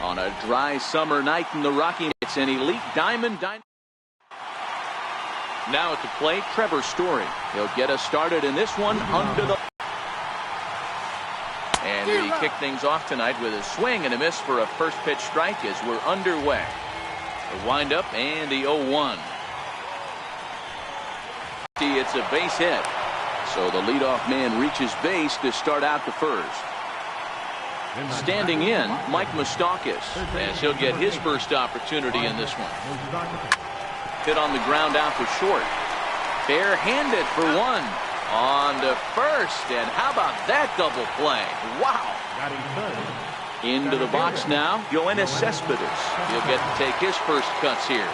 On a dry summer night in the Rocky, it's an elite diamond. Now at the plate, Trevor Story. He'll get us started in this one under the. And we kick things off tonight with a swing and a miss for a first pitch strike as we're underway. The windup and the 0-1. It's a base hit. So the leadoff man reaches base to start out the first. Standing in, Mike Moustakas, as he'll get his first opportunity in this one. Hit on the ground out to short. Barehanded for one. On to first, and how about that double play? Wow. Into the box now, Yoenis Cespedes. He'll get to take his first cuts here.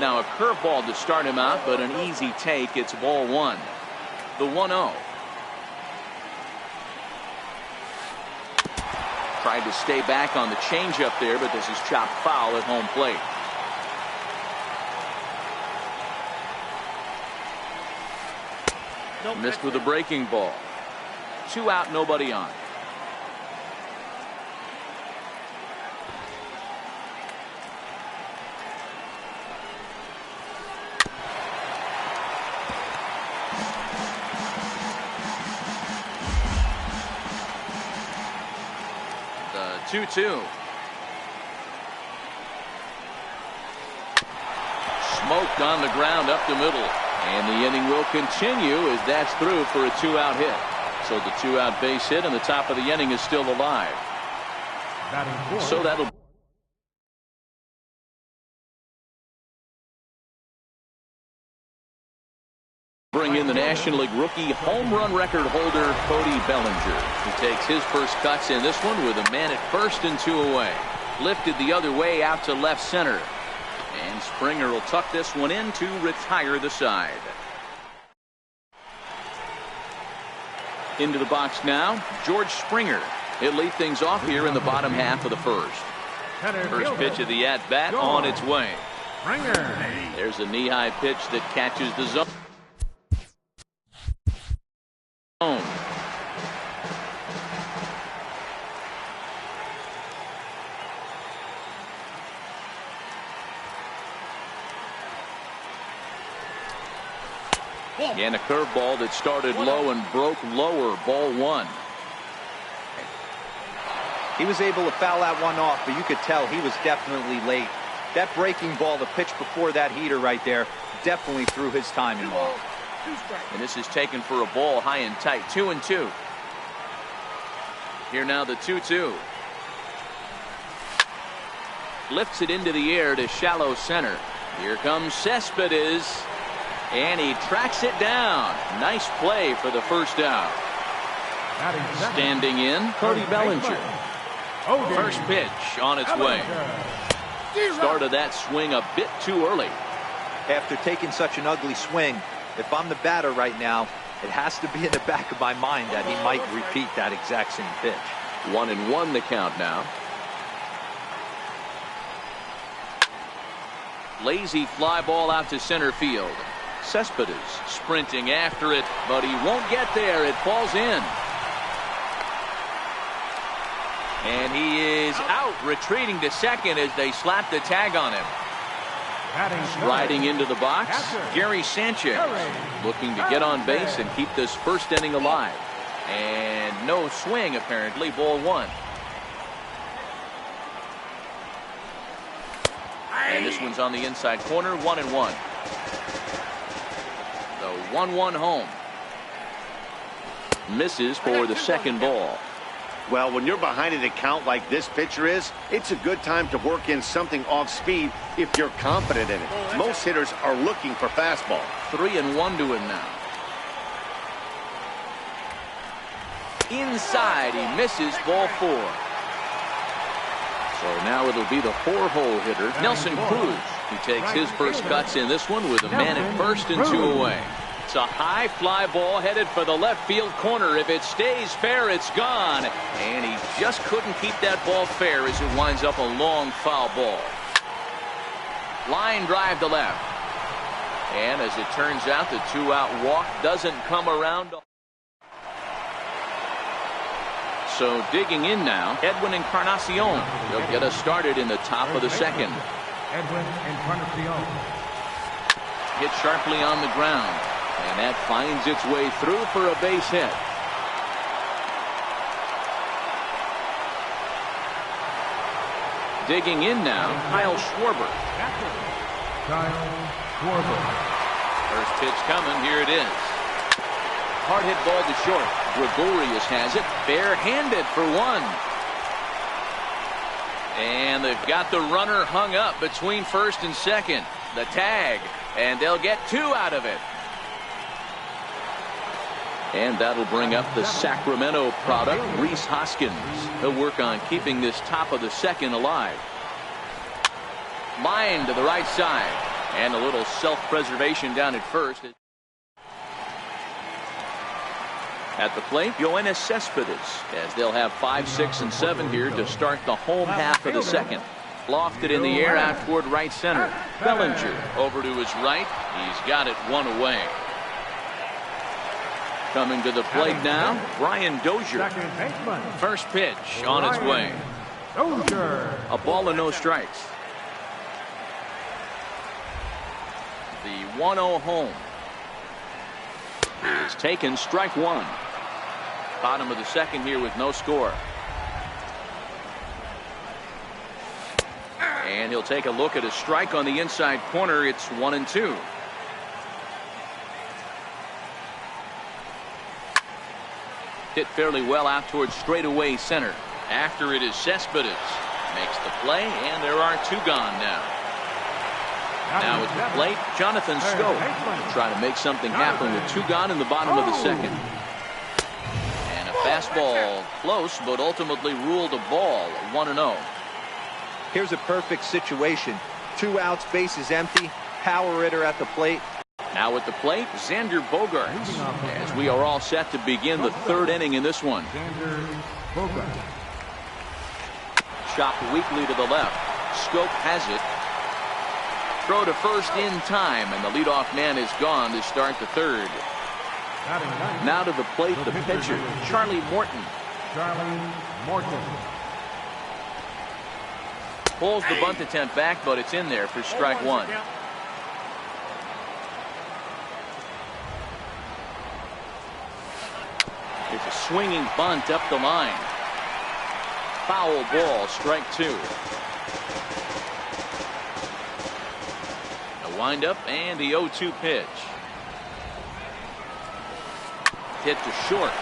Now a curveball to start him out, but an easy take. It's ball one. The 1-0. Tried to stay back on the changeup there, but this is chopped foul at home plate. Missed with a breaking ball. 2 out, nobody on. The 2-2. Smoked on the ground up the middle. And the inning will continue as that's through for a 2-out hit. So the 2-out base hit and the top of the inning is still alive. So that'll bring in the National League rookie home run record holder Cody Bellinger, who takes his first cuts in this one with a man at first and 2 away. Lifted the other way out to left center. And Springer will tuck this one in to retire the side. Into the box now, George Springer. He'll lead things off here in the bottom half of the first. First pitch of the at-bat on its way. There's a knee-high pitch that catches the zone. And a curveball that started low and broke lower. Ball one. He was able to foul that one off, but you could tell he was definitely late. That breaking ball, the pitch before that heater right there, definitely threw his timing off. And this is taken for a ball high and tight. 2-2. Here now the 2-2. Lifts it into the air to shallow center. Here comes Cespedes. And he tracks it down. Nice play for the first out. Standing in, Cody Bellinger. First pitch on its way. Started that swing a bit too early. After taking such an ugly swing, if I'm the batter right now, it has to be in the back of my mind that he might repeat that exact same pitch. 1-1 the count now. Lazy fly ball out to center field. Cespedes sprinting after it, but he won't get there. It falls in. And he is out, retreating to second as they slap the tag on him. Riding into the box, Gary Sanchez, looking to get on base and keep this first inning alive. And no swing, apparently. Ball one. And this one's on the inside corner. 1-1. The 1-1 home. Misses for the second ball. Well, when you're behind in a count like this pitcher is, it's a good time to work in something off speed if you're confident in it. Most hitters are looking for fastball. 3-1 to him now. Inside, he misses. Ball four. So now it'll be the four-hole hitter, Nelson Cruz, who takes his first cuts in this one with a man at first and 2 away. It's a high fly ball headed for the left field corner. If it stays fair, it's gone. And he just couldn't keep that ball fair as it winds up a long foul ball. Line drive to left. And as it turns out, the 2-out walk doesn't come around. So digging in now, Edwin Encarnacion. He'll get us started in the top of the second. Edwin Encarnacion. Hit sharply on the ground. And that finds its way through for a base hit. Digging in now, Kyle Schwarber. Kyle Schwarber. First pitch coming. Here it is. Hard hit ball to short. Gregorius has it. Barehanded for one. And they've got the runner hung up between first and second. The tag. And they'll get two out of it. And that'll bring up the Sacramento product, Rhys Hoskins. He'll work on keeping this top of the second alive. Line to the right side. And a little self-preservation down at first. At the plate, Yoenis Cespedes, as they'll have 5, 6, and 7 here to start the home half of the second. Lofted in the air out toward right center. Bellinger over to his right. He's got it one away. Coming to the plate now, Brian Dozier. First pitch on its way. A ball and no strikes. The 1-0 home is taken, strike one. Bottom of the second here with no score. And he'll take a look at a strike on the inside corner. It's 1-2. Hit fairly well out towards straightaway center. After it is Cespedes. Makes the play, and there are two gone now. Now at the plate, Jonathan Schoop will try to make something happen with two gone in the bottom of the second. And a fastball close, but ultimately ruled a ball, 1-0. Here's a perfect situation. 2 outs, bases empty. Power hitter at the plate. Now at the plate, Xander Bogaerts, as we are all set to begin the third inning in this one. Xander Bogaerts. Chopped weakly to the left. Schoop has it. Throw to first in time, and the leadoff man is gone to start the third. Now to the plate, the pitcher, Charlie Morton. Charlie Morton. Pulls the bunt attempt back, but it's in there for strike one. It's a swinging bunt up the line. Foul ball, strike two. A windup and the 0-2 pitch. Hit to short.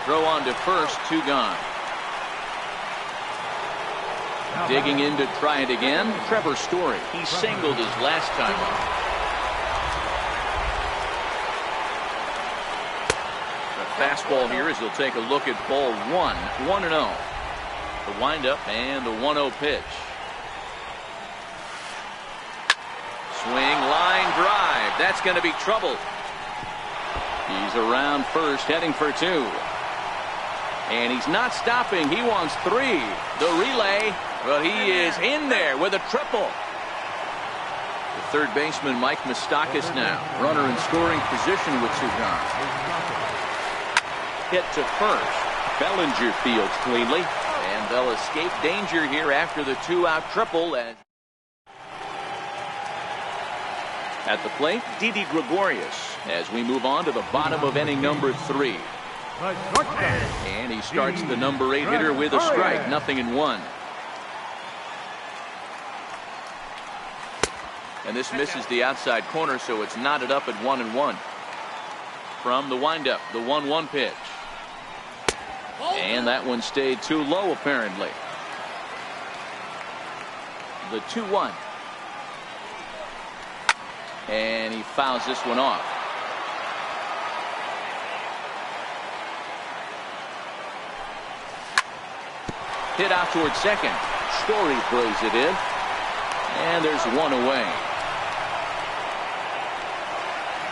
Throw on to first, two gone. Digging in to try it again, Trevor Story. He singled his last time up. The fastball here as he'll take a look at ball one, 1-0. The windup and the 1-0 pitch. Swing, line drive. That's going to be trouble. He's around first, heading for two. And he's not stopping. He wants three. The relay, but he is in there with a triple. The third baseman, Mike Moustakas, now. Runner in scoring position with two gone. Hit to first. Bellinger fields cleanly. And they'll escape danger here after the two-out triple. At the plate, Didi Gregorius, as we move on to the bottom of inning number 3. And he starts the number 8 hitter with a strike, 0-1. And this misses the outside corner, so it's knotted up at 1-1. From the windup, the 1-1 pitch. And that one stayed too low, apparently. The 2-1. And he fouls this one off. Hit out towards second. Story throws it in. And there's one away.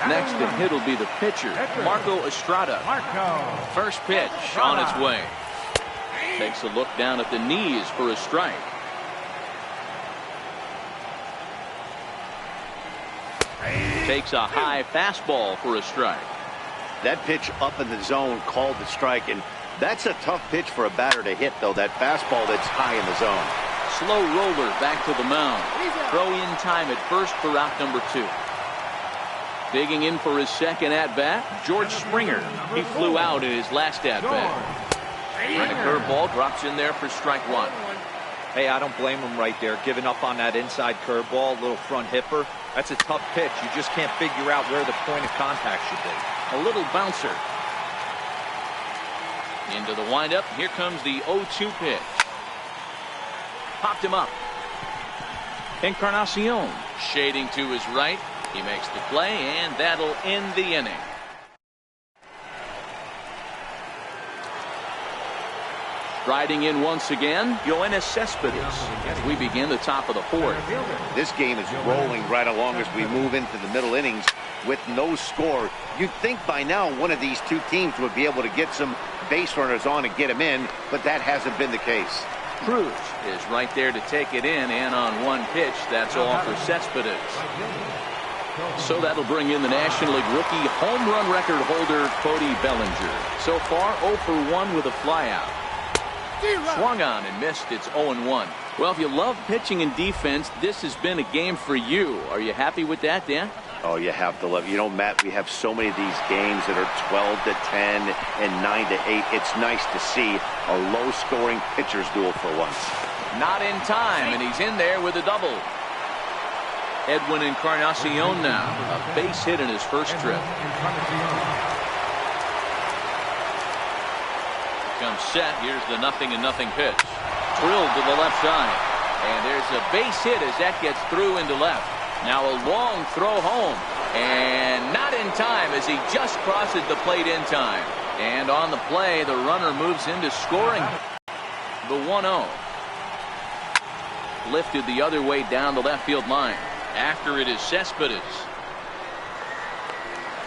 Next to hit will be the pitcher, Marco Estrada. First pitch on its way. Takes a look down at the knees for a strike. Takes a high fastball for a strike. That pitch up in the zone called the strike, and that's a tough pitch for a batter to hit, though, that fastball that's high in the zone. Slow roller back to the mound. Throw in time at first for out number 2. Digging in for his second at-bat, George Springer. He flew out in his last at-bat. And a curveball drops in there for strike 1. Hey, I don't blame him right there, giving up on that inside curveball, little front hipper. That's a tough pitch. You just can't figure out where the point of contact should be. A little bouncer. Into the windup. Here comes the 0-2 pitch. Popped him up. Encarnacion shading to his right. He makes the play, and that'll end the inning. Riding in once again, Yoenis Cespedes as we begin the top of the 4th. This game is rolling right along as we move into the middle innings with no score. You'd think by now one of these two teams would be able to get some base runners on and get them in, but that hasn't been the case. Cruz is right there to take it in, and on one pitch, that's all for Cespedes. So that'll bring in the National League rookie home run record holder, Cody Bellinger. So far, 0 for 1 with a flyout. Swung on and missed. It's 0-1. Well, if you love pitching and defense, this has been a game for you. Are you happy with that, Dan? Oh, you have to love it. You know, Matt, we have so many of these games that are 12-10 and 9-8. It's nice to see a low-scoring pitcher's duel for once. Not in time, and he's in there with a double. Edwin Encarnacion now, a base hit in his first trip. Comes set. Here's the 0-0 pitch. Drilled to the left side. And there's a base hit as that gets through into left. Now a long throw home. And not in time as he just crosses the plate in time. And on the play, the runner moves into scoring. The 1-0. Lifted the other way down the left field line. After it is Cespedes.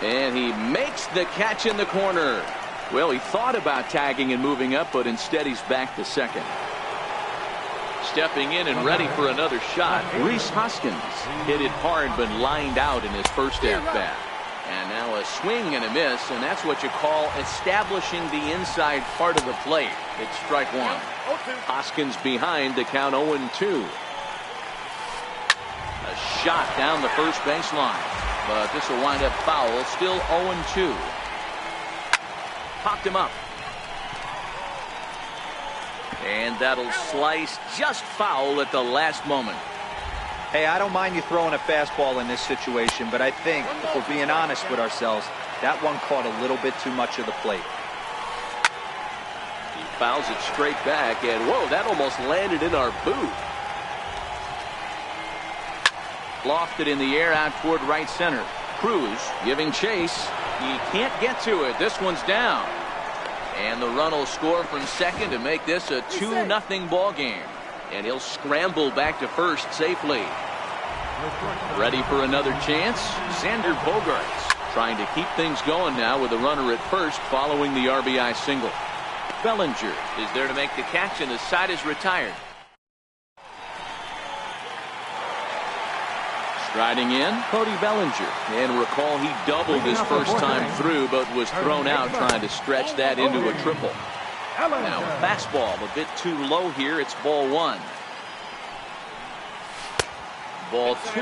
And he makes the catch in the corner. Well, he thought about tagging and moving up, but instead he's back to second. Stepping in and ready for another shot, Rhys Hoskins hit it hard but lined out in his first at-bat. And now a swing and a miss, and that's what you call establishing the inside part of the plate. It's strike 1. Hoskins behind the count 0-2. A shot down the first baseline, but this will wind up foul. Still 0-2. Popped him up. And that'll slice just foul at the last moment. Hey, I don't mind you throwing a fastball in this situation, but I think, if we're being honest with ourselves, that one caught a little bit too much of the plate. He fouls it straight back, and whoa, that almost landed in our boot. Lofted in the air out toward right center. Cruz giving chase. He can't get to it. This one's down. And the run will score from second to make this a 2-0 ball game. And he'll scramble back to first safely. Ready for another chance? Xander Bogaerts trying to keep things going now with a runner at first following the RBI single. Bellinger is there to make the catch, and the side is retired. Striding in, Cody Bellinger. And recall, he doubled his first time through, but was thrown out trying to stretch that into a triple. Now, fastball a bit too low here. It's ball 1. Ball 2.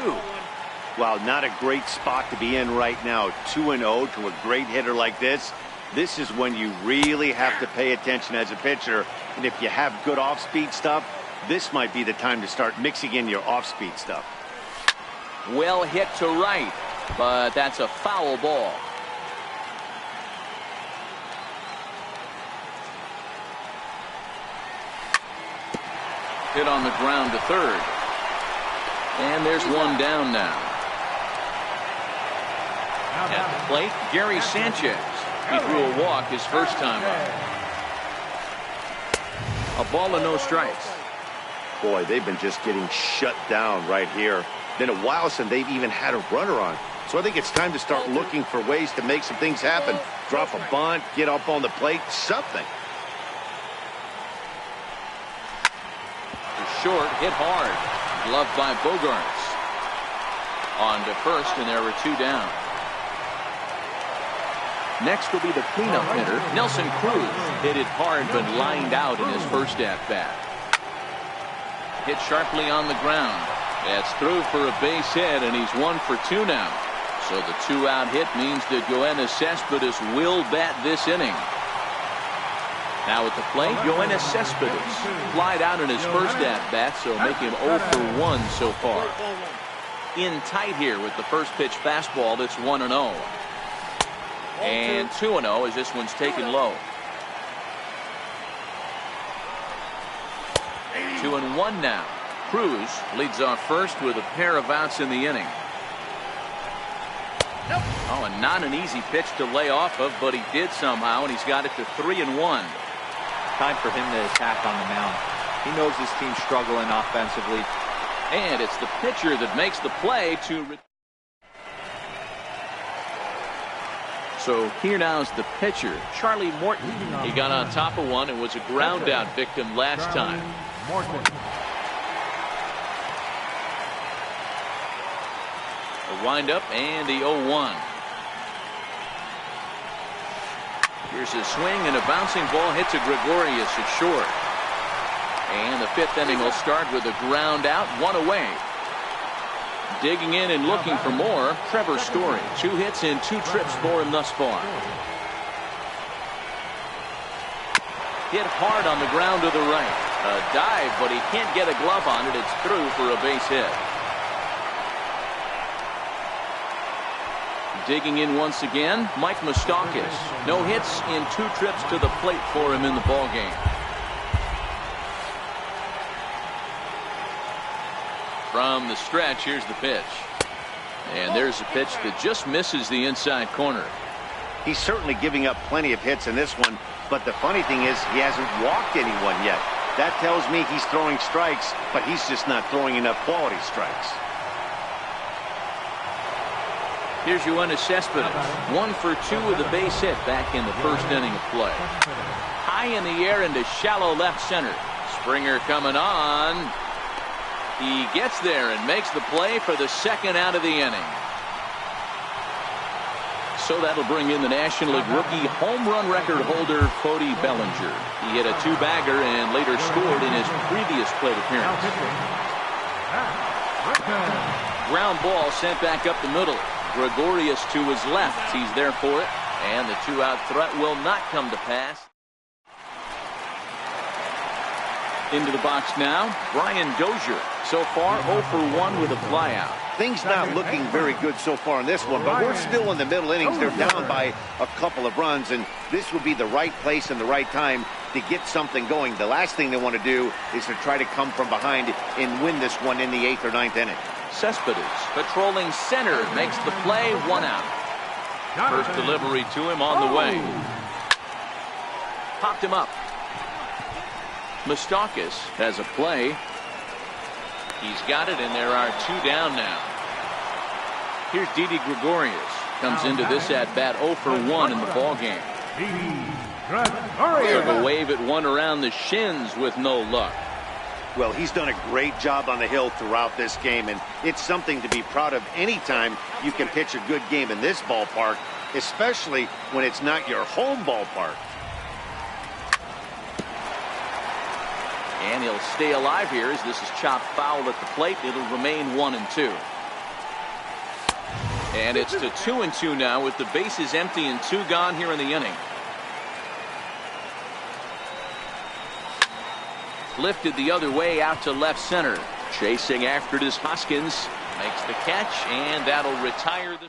Wow, not a great spot to be in right now. 2-0 to a great hitter like this. This is when you really have to pay attention as a pitcher. And if you have good off-speed stuff, this might be the time to start mixing in your off-speed stuff. Well hit to right, but that's a foul ball. Hit on the ground to third. And there's one down now. At the plate, Gary Sanchez. He drew a walk his first time up. A ball and no strikes. Boy, they've been just getting shut down right here. Been a while since they've even had a runner on. So I think it's time to start looking for ways to make some things happen. Drop a bunt, get up on the plate, something. Short, hit hard. Gloved by Bogaerts. On to first, and there were 2 down. Next will be the cleanup hitter, Nelson Cruz. Hit it hard but lined out in his first at-bat. Hit sharply on the ground. That's through for a base hit, and he's 1 for 2 now. So the 2-out hit means that Yoenis Cespedes will bat this inning. Now at the plate, Yoenis Cespedes flied out in his first at-bat, so make him 0 for 1 so far. In tight here with the first pitch fastball that's 1-0. And 2-0 as this one's taken low. 2-1 now. Cruz leads off first with a pair of outs in the inning. Oh, and not an easy pitch to lay off of, but he did somehow, and he's got it to 3-1. Time for him to attack on the mound. He knows his team's struggling offensively. And it's the pitcher that makes the play to... So here now is the pitcher, Charlie Morton. He got on top of one and was a ground out victim last time. The windup and the 0-1. Here's a swing and a bouncing ball hit to Gregorius at short. And the 5th inning will start with a ground out, 1 away. Digging in and looking for more, Trevor Story. 2 hits and 2 trips for him thus far. Hit hard on the ground to the right. A dive, but he can't get a glove on it. It's through for a base hit. Digging in once again, Mike Moustakas. No hits in 2 trips to the plate for him in the ballgame. From the stretch, here's the pitch. And there's a pitch that just misses the inside corner. He's certainly giving up plenty of hits in this one, but the funny thing is he hasn't walked anyone yet. That tells me he's throwing strikes, but he's just not throwing enough quality strikes. Here's Yoenis Cespedes, 1 for 2 with a base hit back in the first inning of play. High in the air into shallow left center. Springer coming on. He gets there and makes the play for the 2nd out of the inning. So that'll bring in the National League rookie home run record holder Cody Bellinger. He hit a 2-bagger and later scored in his previous plate appearance. Ground ball sent back up the middle. Gregorius to his left. He's there for it. And the 2-out threat will not come to pass. Into the box now, Brian Dozier. So far, 0 for 1 with a flyout. Things not looking very good so far in this one, but we're still in the middle innings. They're down by a couple of runs, and this would be the right place and the right time to get something going. The last thing they want to do is to try to come from behind and win this one in the 8th or 9th inning. Cespedes patrolling center makes the play, 1 out. First delivery to him on the way. Popped him up. Moustakas has a play. He's got it, and there are 2 down now. Here's Didi Gregorius. Comes into this at-bat 0 for 1 in the ballgame. Took a wave at one around the shins with no luck. Well, he's done a great job on the hill throughout this game, and it's something to be proud of anytime you can pitch a good game in this ballpark, especially when it's not your home ballpark. And he'll stay alive here as this is chopped foul at the plate. It'll remain 1-2. And it's to 2-2 now with the bases empty and 2 gone here in the inning. Lifted the other way out to left center. Chasing after it is Hoskins. Makes the catch, and that'll retire the...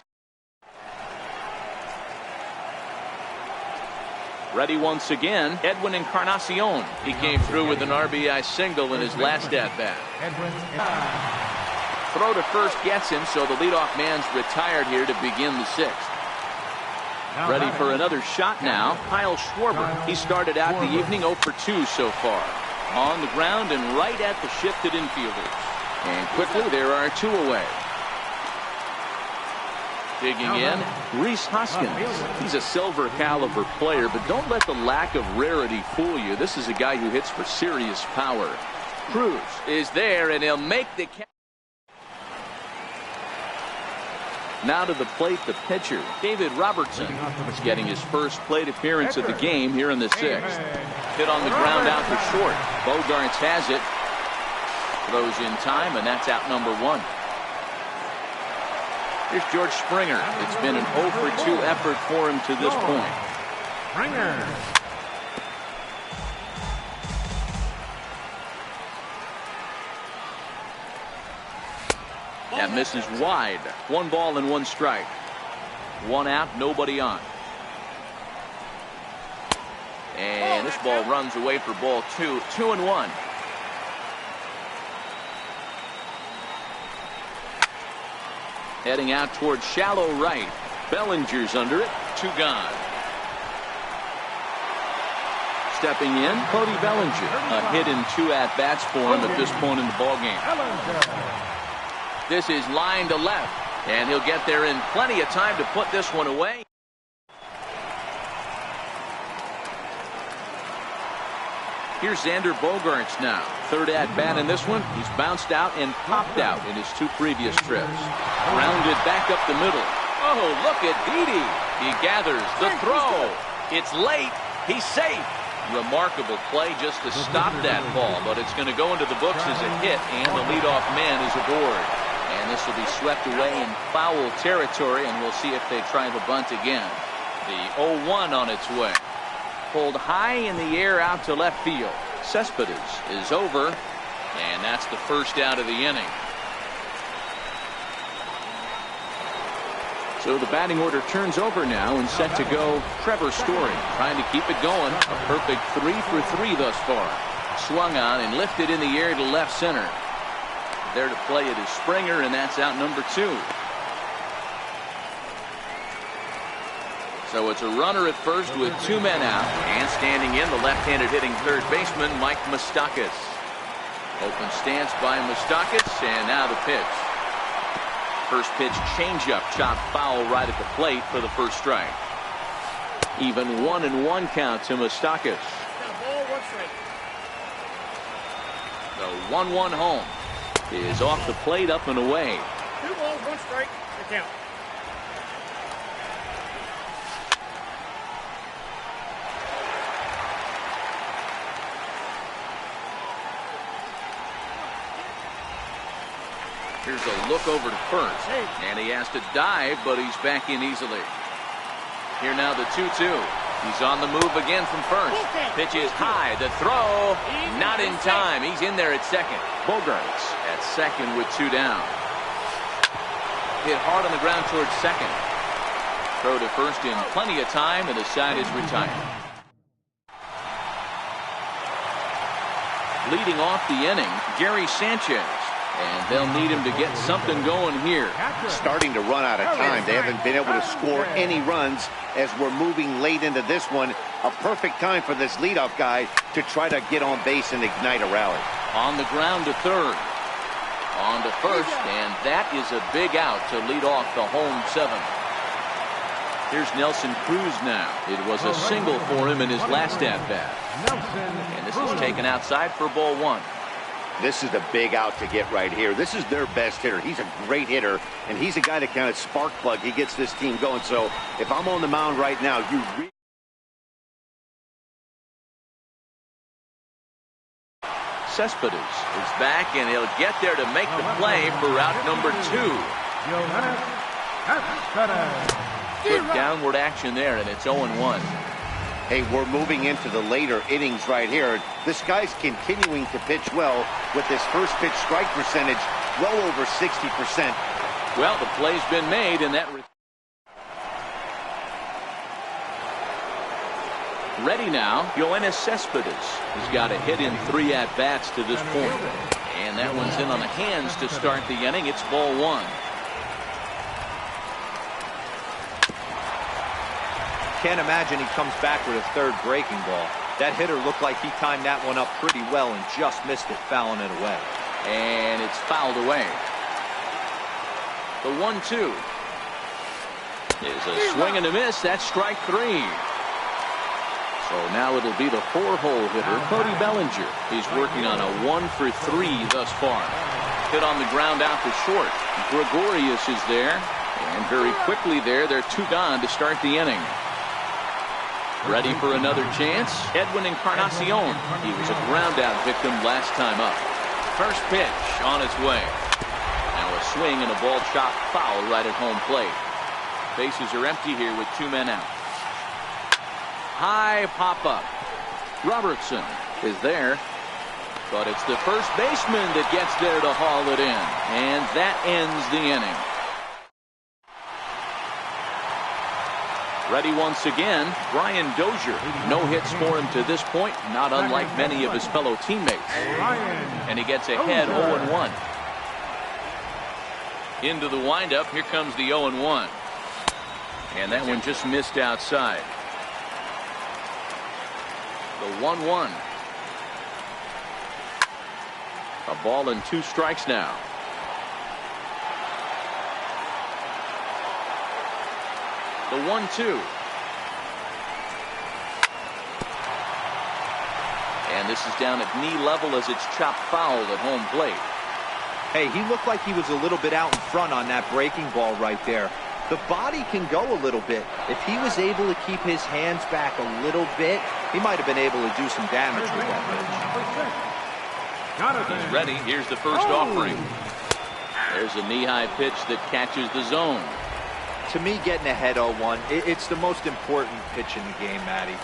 Ready once again, Edwin Encarnacion. He came through with an RBI single in his last at-bat. Throw to first gets him, so the leadoff man's retired here to begin the 6th. Ready for another shot now, Kyle Schwarber. He started out the evening 0 for 2 so far. On the ground and right at the shifted infielders. And quickly there are 2 away. Digging in, Rhys Hoskins. He's a silver caliber player, but don't let the lack of rarity fool you. This is a guy who hits for serious power. Cruz is there, and he'll make the catch. Now to the plate, the pitcher, David Robertson, is getting his first plate appearance of the game here in the 6th. Hit on the ground out to short. Bogaerts has it. Throws in time, and that's out number 1. Here's George Springer. It's been an 0 for 2 effort for him to this point. Springer. That misses wide. 1 ball and 1 strike. 1 out, nobody on. And this ball runs away for ball 2. 2-1. Heading out towards shallow right. Bellinger's under it. 2 gone. Stepping in, Cody Bellinger. A hit in 2 at-bats for him at this point in the ballgame. This is line to left, and he'll get there in plenty of time to put this one away. Here's Xander Bogaerts now. 3rd at-bat in this one. He's bounced out and popped out in his 2 previous trips. Rounded back up the middle. Oh, look at Didi. He gathers the throw. It's late. He's safe. Remarkable play just to stop that ball, but it's going to go into the books as a hit, and the leadoff man is aboard. And this will be swept away in foul territory, and we'll see if they try the bunt again. The 0-1 on its way. Pulled high in the air out to left field. Cespedes is over, and that's the first out of the inning. So the batting order turns over now, and set to go Trevor Story, trying to keep it going. A perfect 3 for 3 thus far. Swung on and lifted in the air to left center. There to play it is Springer, and that's out number 2. So it's a runner at first with 2 men out, and standing in, the left-handed hitting third baseman Mike Moustakas. Open stance by Moustakas, and now the pitch. First pitch changeup, chopped foul right at the plate for the first strike. Even 1-1 count to Moustakas. The 1-1 home is off the plate, up and away. 2 balls, 1 strike, the count. Here's a look over to first, and he has to dive, but he's back in easily. Here now the 2-2. He's on the move again from first. Pitch is high. The throw, not in time. He's in there at second. Bogaerts at second with 2 down. Hit hard on the ground towards second. Throw to first in plenty of time, and the side is retired. Leading off the inning, Gary Sanchez. And they'll need him to get something going here. Starting to run out of time. They haven't been able to score any runs as we're moving late into this one. A perfect time for this leadoff guy to try to get on base and ignite a rally. On the ground to third. On to first, and that is a big out to lead off the home 7th. Here's Nelson Cruz now. It was a single for him in his last at-bat. And this is taken outside for ball 1. This is the big out to get right here. This is their best hitter. He's a great hitter, and he's a guy that kind of spark plug. He gets this team going. So if I'm on the mound right now, you really... Cespedes is back, and he'll get there to make the play for out number 2. Quick downward action there, and it's 0-1. Hey, we're moving into the later innings right here. This guy's continuing to pitch well with his first pitch strike percentage well over 60%. Well, the play's been made, and that... Ready now, Yoenis Cespedes. He's got a hit in 3 at-bats to this point. And that one's in on the hands to start the inning. It's ball 1. Can't imagine he comes back with a 3rd breaking ball. That hitter looked like he timed that one up pretty well and just missed it, fouling it away. And it's fouled away. The 1-2 is a swing and a miss. That's strike 3. So now it'll be the 4-hole hitter, Cody Bellinger. He's working on a 1 for 3 thus far. Hit on the ground out to short. Gregorius is there. And very quickly there, they're 2 gone to start the inning. Ready for another chance. Edwin Encarnacion. He was a ground-out victim last time up. First pitch on its way. Now a swing and a ball chopped foul right at home plate. Bases are empty here with 2 men out. High pop-up. Robertson is there. But it's the first baseman that gets there to haul it in. And that ends the inning. Ready once again, Brian Dozier. No hits for him to this point, not unlike many of his fellow teammates. And he gets ahead 0-1. Into the windup, here comes the 0-1. And that one just missed outside. The 1-1. A ball and 2 strikes now. The 1-2. And this is down at knee level as it's chopped foul at home plate. Hey, he looked like he was a little bit out in front on that breaking ball right there. The body can go a little bit. If he was able to keep his hands back a little bit, he might have been able to do some damage with that pitch. He's ready. Here's the first offering. There's a knee-high pitch that catches the zone. To me, getting ahead 0-1, it's the most important pitch in the game, Matty.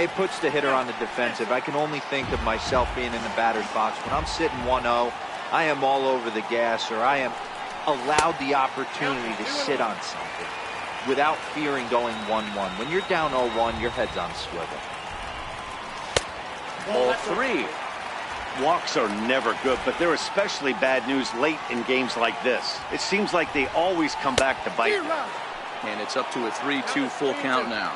It puts the hitter on the defensive. I can only think of myself being in the batter's box. When I'm sitting 1-0, I am all over the gas, or I am allowed the opportunity to sit on something without fearing going 1-1. When you're down 0-1, your head's on swivel. Ball 3. Walks are never good, but they're especially bad news late in games like this. It seems like they always come back to bite. And it's up to a 3-2 full count now.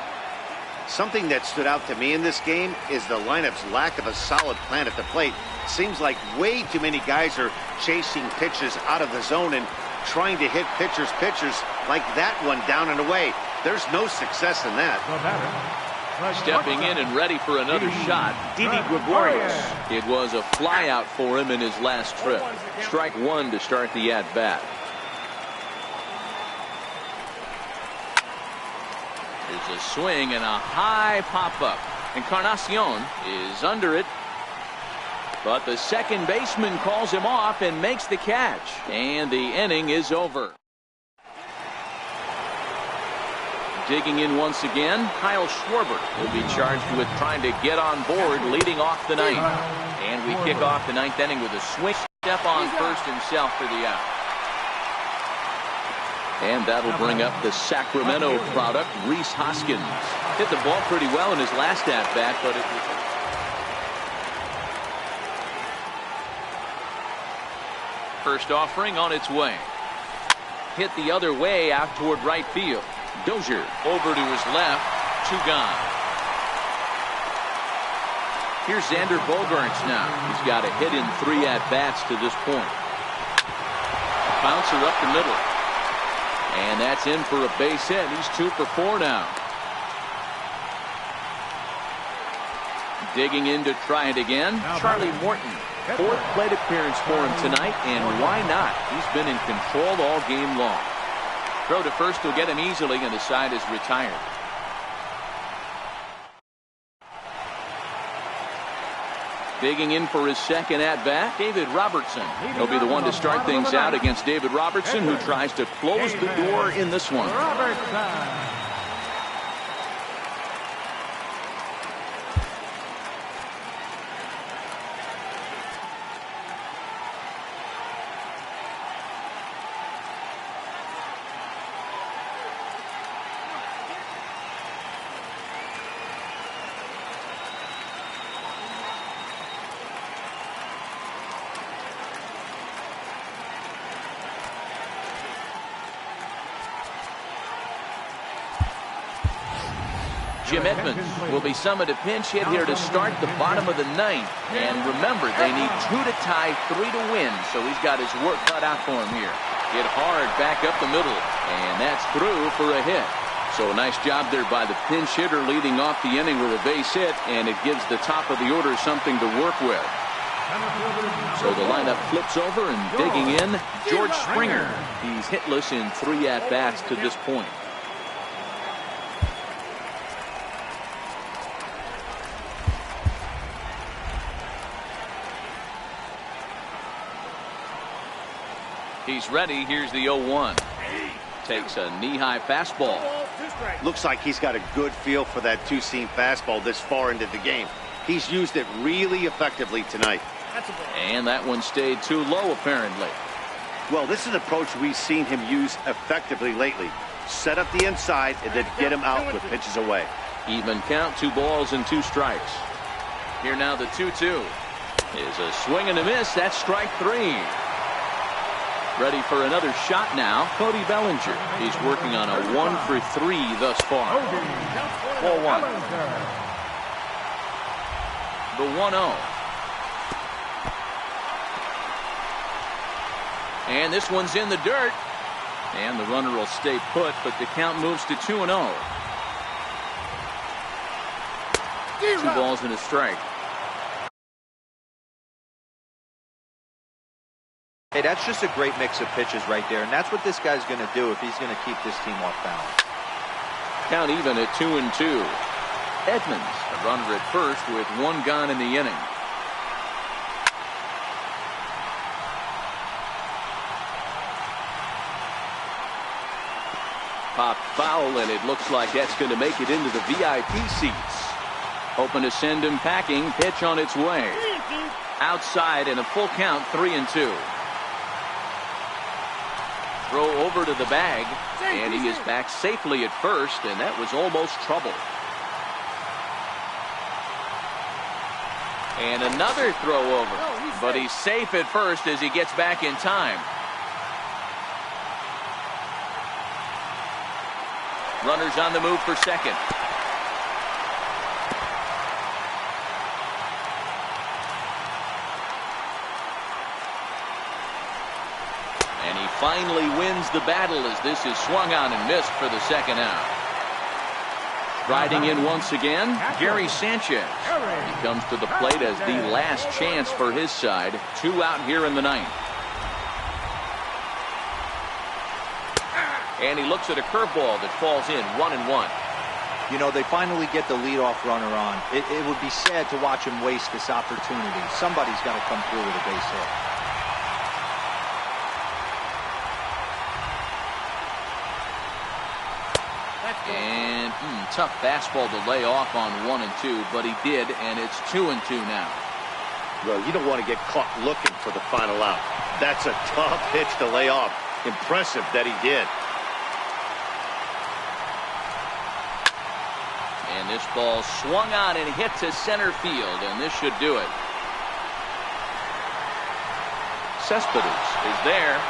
Something that stood out to me in this game is the lineup's lack of a solid plan at the plate. Seems like way too many guys are chasing pitches out of the zone and trying to hit pitchers like that one down and away. There's no success in that. Stepping in and ready for another shot, Didi Gregorius. It was a flyout for him in his last trip. Strike 1 to start the at-bat. There's a swing and a high pop-up. Encarnacion is under it. But the second baseman calls him off and makes the catch. And the inning is over. Digging in once again, Kyle Schwarber will be charged with trying to get on board leading off the ninth. And we kick off the ninth inning with a swing step on first himself for the out. And that'll bring up the Sacramento product, Rhys Hoskins. Hit the ball pretty well in his last at-bat, but it was... First offering on its way. Hit the other way out toward right field. Dozier over to his left. 2 gone. Here's Xander Bogaerts now. He's got a hit in 3 at-bats to this point. Bouncer up the middle. And that's in for a base hit. He's 2 for 4 now. Digging in to try it again. Charlie Morton. 4th plate appearance for him tonight, and why not? He's been in control all game long. Throw to first will get him easily, and the side is retired. Digging in for his second at-bat, David Robertson. He'll be the one to start things out against David Robertson, who tries to close the door in this one. Jim Edmonds will be summoned a pinch hit here to start the bottom of the ninth. And remember, they need 2 to tie, 3 to win, so he's got his work cut out for him here. Hit hard back up the middle, and that's through for a hit. So a nice job there by the pinch hitter leading off the inning with a base hit, and it gives the top of the order something to work with. So the lineup flips over and digging in, George Springer. He's hitless in 3 at-bats to this point. He's ready. Here's the 0-1. Takes a knee-high fastball. Looks like he's got a good feel for that two-seam fastball this far into the game. He's used it really effectively tonight. And that one stayed too low, apparently. Well, this is an approach we've seen him use effectively lately. Set up the inside and then get him out with pitches away. Even count, 2 balls and 2 strikes. Here now the 2-2 is a swing and a miss. That's strike 3. Ready for another shot now, Cody Bellinger. He's working on a 1 for 3 thus far. 4-1. The 1-0. And this one's in the dirt. And the runner will stay put, but the count moves to 2-0. 2 balls and a strike. Hey, that's just a great mix of pitches right there, and that's what this guy's going to do if he's going to keep this team off balance. Count even at 2-2. Edmonds, a runner at first with 1 gone in the inning. Popped foul, and it looks like that's going to make it into the VIP seats. Hoping to send him packing. Pitch on its way. Outside and a full count, 3-2. Throw over to the bag, and he is back safely at first, and that was almost trouble. And another throw over, but he's safe at first as he gets back in time. Runners on the move for second. And he finally wins the battle as this is swung on and missed for the second out. Riding in once again, Gary Sanchez. He comes to the plate as the last chance for his side. 2 out here in the 9th. And he looks at a curveball that falls in, 1-1. You know, they finally get the leadoff runner on. It would be sad to watch him waste this opportunity. Somebody's got to come through with a base hit. And tough fastball to lay off on 1-2, but he did, and it's 2-2 now. Well, you don't want to get caught looking for the final out. That's a tough pitch to lay off. Impressive that he did. And this ball swung on and hit to center field, and this should do it. Cespedes is there,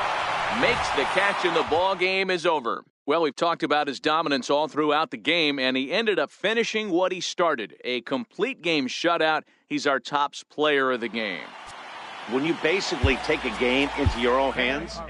makes the catch, and the ball game is over. Well, we've talked about his dominance all throughout the game, and he ended up finishing what he started. A complete game shutout. He's our top player of the game. When you basically take a game into your own hands